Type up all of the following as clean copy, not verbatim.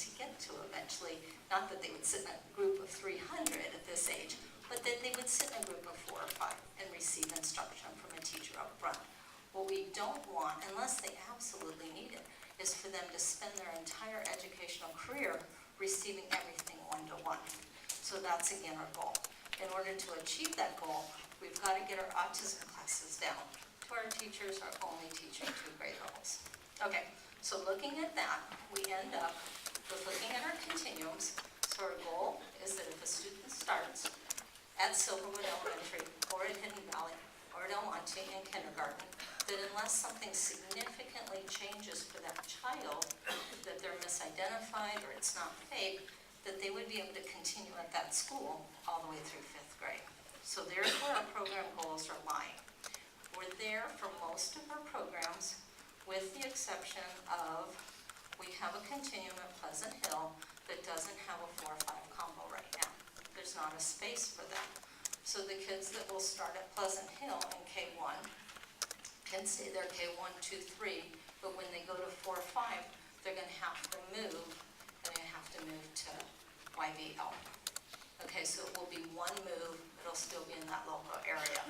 to get to eventually. Not that they would sit in a group of 300 at this age, but that they would sit in a group of 4 or 5 and receive instruction from a teacher up front. What we don't want, unless they absolutely need it, is for them to spend their entire educational career receiving everything one-to-one. So that's again our goal. In order to achieve that goal, we've got to get our autism classes down to our teachers are only teaching 2 grade levels. Okay, so looking at that, we end up with looking at our continuums. So our goal is that if a student starts at Silverwood Elementary or at Hidden Valley or at El Monte in kindergarten, that unless something significantly changes for that child, that they're misidentified or it's not fake, that they would be able to continue at that school all the way through 5th grade. So there's where our program goals are lying. We're there for most of our programs, with the exception of we have a continuum at Pleasant Hill that doesn't have a 4 or 5 combo right now. There's not a space for them. So the kids that will start at Pleasant Hill in K1 can stay there K1, 2, 3, but when they go to 4 or 5, they're going to have to move, and they have to move to YVL. Okay, so it will be one move, it'll still be in that local area.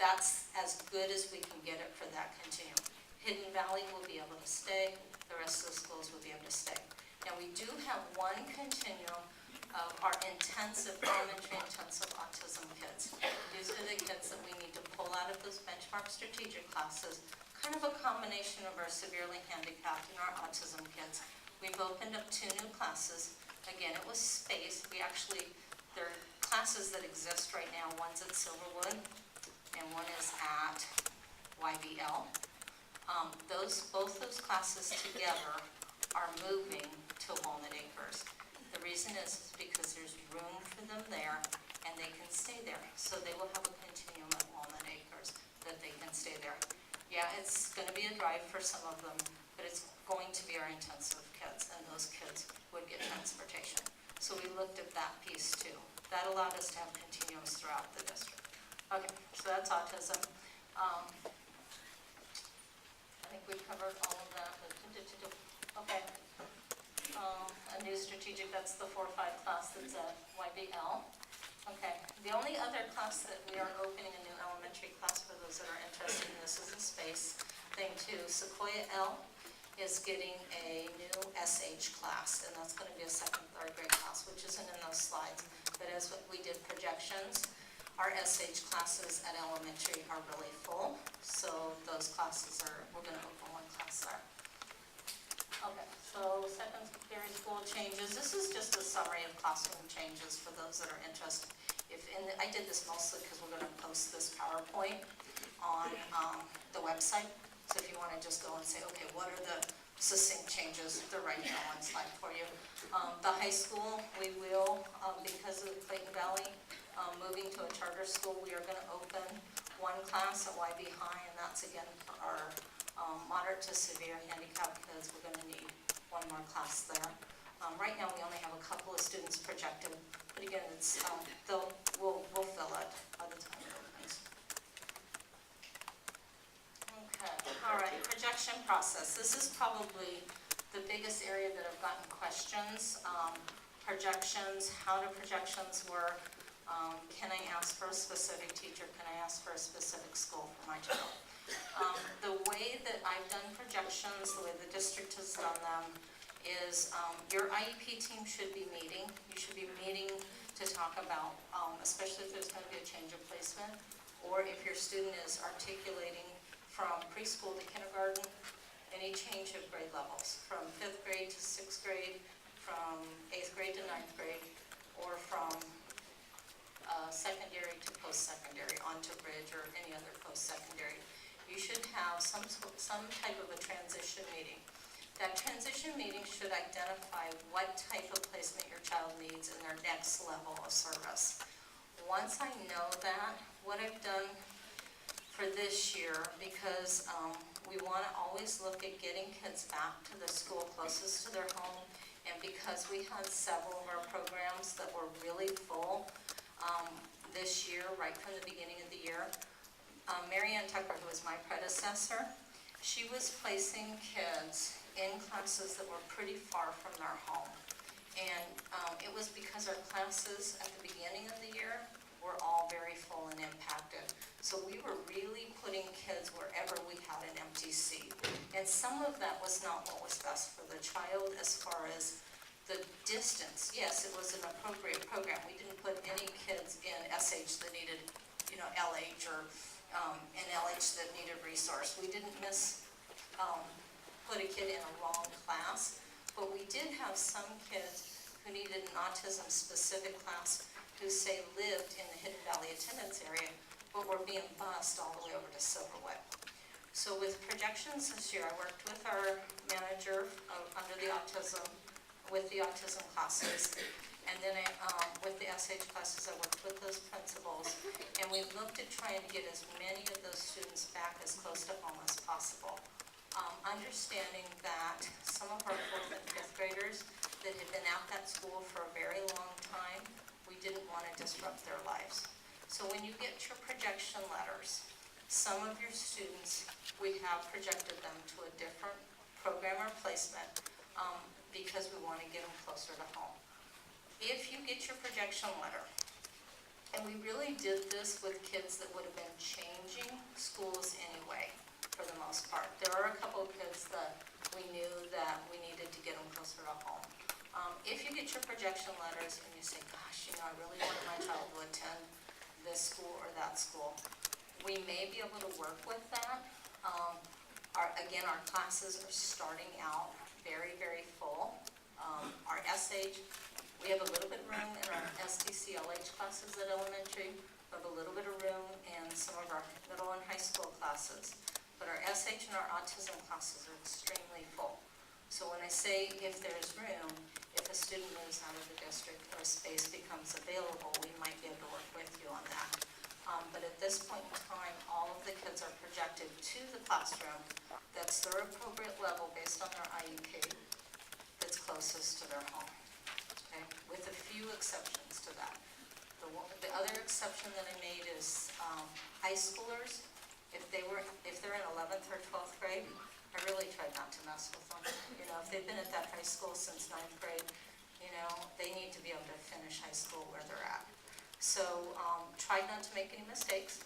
That's as good as we can get it for that continuum. Hidden Valley will be able to stay, the rest of the schools will be able to stay. Now we do have one continuum of our intensive, elementary intensive autism kids. These are the kids that we need to pull out of those benchmark strategic classes, kind of a combination of our severely handicapped and our autism kids. We've opened up 2 new classes. Again, it was space. There are classes that exist right now. One's at Silverwood and one is at YVL. Both those classes together are moving to Walnut Acres. The reason is because there's room for them there and they can stay there. So they will have a continuum at Walnut Acres that they can stay there. Yeah, it's going to be a drive for some of them, but it's going to be our intensive kids, and those kids would get transportation. So we looked at that piece too. That allowed us to have continuums throughout the district. Okay, so that's autism. I think we've covered all of that. Okay. A new strategic, that's the 4 or 5 class that's at YBL. Okay. The only other class that we are opening, a new elementary class for those that are interested in this, is a space thing too. Sequoia L is getting a new SH class, and that's going to be a 2nd, 3rd grade class, which isn't in those slides. But as we did projections, our SH classes at elementary are really full, so those classes we're going to open 1 class there. Okay, so secondary school changes. This is just a summary of classroom changes for those that are interested. I did this mostly because we're going to post this PowerPoint on the website. So if you want to just go and say, okay, what are the succinct changes, they're right here on one slide for you. The high school, we will, because of Clayton Valley moving to a charter school, we are going to open 1 class at YB High, and that's again for our moderate to severe handicapped kids. We're going to need 1 more class there. Right now we only have a couple of students projected, but again, it's we'll fill it by the time it opens. Okay, all right, projection process. This is probably the biggest area that I've gotten questions. Projections, how do projections work? Can I ask for a specific teacher? Can I ask for a specific school for my child? The way that I've done projections, the way the district has done them, is your IEP team should be meeting. You should be meeting to talk about, especially if there's going to be a change of placement, or if your student is articulating from preschool to kindergarten, any change of grade levels, from 5th grade to 6th grade, from 8th grade to 9th grade, or from secondary to post-secondary, onto bridge, or any other post-secondary. You should have some type of a transition meeting. That transition meeting should identify what type of placement your child needs in their next level of service. Once I know that, what I've done for this year, because we want to always look at getting kids back to the school closest to their home, and because we had several of our programs that were really full this year, right from the beginning of the year, Mary Ann Tucker, who was my predecessor, she was placing kids in classes that were pretty far from their home. And it was because our classes at the beginning of the year were all very full and impacted. So we were really putting kids wherever we had an empty seat. And some of that was not what was best for the child as far as the distance. Yes, it was an appropriate program. We didn't put any kids in SH that needed, LH or an LH that needed resource. We didn't put a kid in a wrong class, but we did have some kids who needed an autism-specific class who, say, lived in the Hidden Valley attendance area, but were being bused all the way over to Silverwood. So with projections this year, I worked with our manager under the autism, with the autism classes, and then with the SH classes, I worked with those principals, and we looked at trying to get as many of those students back as close to home as possible. Understanding that some of our 4th and 5th graders that had been at that school for a very long time, we didn't want to disrupt their lives. So when you get your projection letters, some of your students, we have projected them to a different program or placement because we want to get them closer to home. If you get your projection letter, and we really did this with kids that would have been changing schools anyway, for the most part. There are a couple of kids that we knew that we needed to get them closer to home. If you get your projection letters and you say, gosh, I really wanted my child to attend this school or that school, we may be able to work with that. Again, our classes are starting out very, very full. Our SH, we have a little bit of room in our SDC LH classes at elementary. We have a little bit of room in some of our middle and high school classes. But our SH and our autism classes are extremely full. So when I say if there's room, if a student moves out of the district or a space becomes available, we might be able to work with you on that. But at this point in time, all of the kids are projected to the classroom that's their appropriate level based on their IEP that's closest to their home, okay? With a few exceptions to that. The other exception that I made is high schoolers. If they're in 11th or 12th grade, I really tried not to mess with them. If they've been at that high school since 9th grade, they need to be able to finish high school where they're at. So tried not to make any mistakes.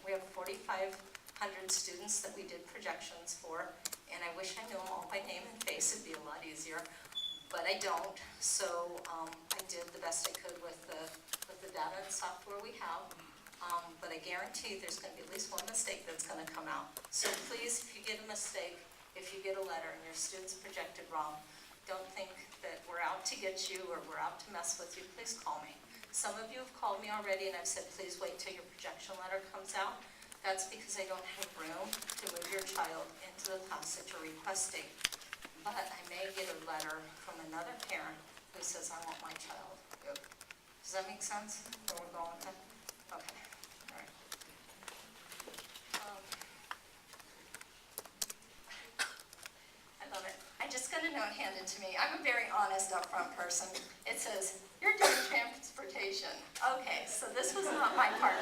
We have 4,500 students that we did projections for, and I wish I knew them all by name and face. It'd be a lot easier, but I don't. So I did the best I could with the data and software we have. But I guarantee there's going to be at least one mistake that's going to come out. So please, if you get a mistake, if you get a letter and your student's projected wrong, don't think that we're out to get you or we're out to mess with you. Please call me. Some of you have called me already and I've said, please wait till your projection letter comes out. That's because I don't have room to move your child into the class that you're requesting. But I may get a letter from another parent who says, I want my child. Does that make sense? Where we're going with that? Okay. All right. I love it. I just got a note handed to me. I'm a very honest, upfront person. It says, you're doing transportation. Okay, so this was not my part.